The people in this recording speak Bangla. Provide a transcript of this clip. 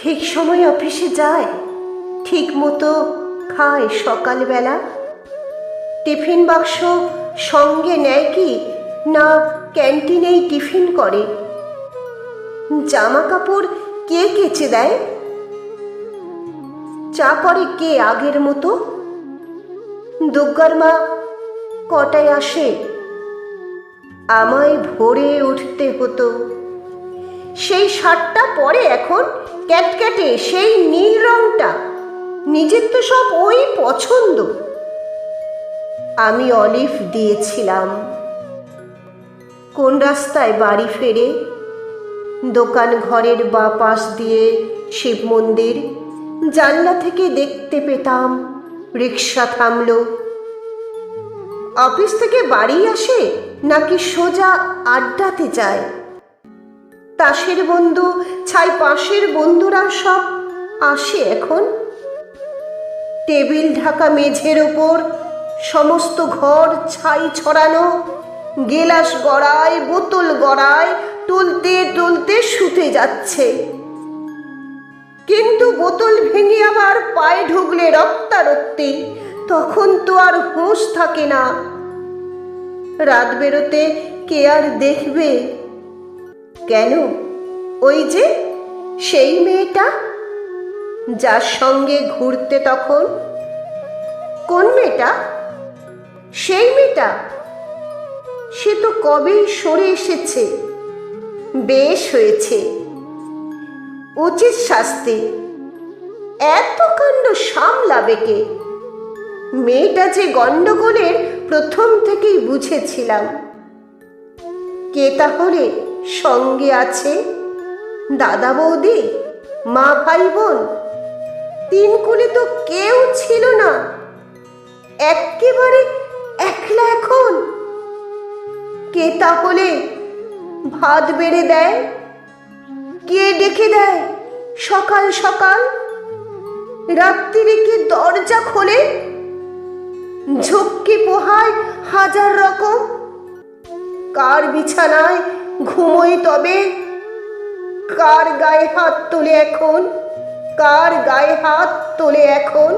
ঠিক সময় অফিসে যায়, ঠিক মতো খায় সকালবেলা। টিফিন বাক্স সঙ্গে নেয় কি না ক্যান্টিনেই টিফিন করে? জামা কাপড় কে কেচে দেয়? চা করে কে আগের মতো? দুর্গার মা কটায় আসে? আমায় ভোরে উঠতে হতো। সেই শার্টটা পরে এখন ক্যাটক্যাটে সেই নীল রংটা, নিজের তো সব ওই পছন্দ। আমি অলিভ দিয়েছিলাম। কোন রাস্তায় বাড়ি ফেরে? দোকান ঘরের বা পাশ দিয়ে শিব মন্দির, জানলা থেকে দেখতে পেতাম। রিক্সা থামলো। অফিস থেকে বাড়ি আসে নাকি সোজা আড্ডাতে যায়? তাসের বন্ধু ছাই পাশের বন্ধুরা সব আসে এখন। টেবিল ঢাকা মেঝের ওপর সমস্ত ঘর ছাই ছড়ানো, গেলাস গড়ায়, বোতল গড়ায়, তুলতে তুলতে শুতে যাচ্ছে। কিন্তু বোতল ভেঙে আবার পায়ে ঢুকলে রক্তারক্তি, তখন তো আর হুঁশ থাকে না। রাত বেরোতে কে আর দেখবে? কেন, ওই যে সেই মেয়েটা যার সঙ্গে ঘুরতে তখন। কোন মেয়েটা? সেই মেয়েটা? সে তো কবেই সরে এসেছে। বেশ হয়েছে, উচিত শাস্তি। এত কাণ্ড সামলাবে কে? মেয়েটা যে গন্ডগোলের প্রথম থেকেই বুঝেছিলাম। কে তাহলে সঙ্গে আছে? দাদা বৌদি, মা ভাই বোন, তিন কুলে তো কেউ ছিল না। একেবারে একলা এখন। কে তাহলে ভাত বেড়ে দেয়? কে ডেকে দেয় সকাল সকাল? রাত্রিরে কে দরজা খোলে? ঝক্কি পোহায় হাজার রকম। কার বিছানায় ঘুমোই তবে? কার গায়ে হাত তোলে এখন? কার গায়ে হাত তোলে এখন?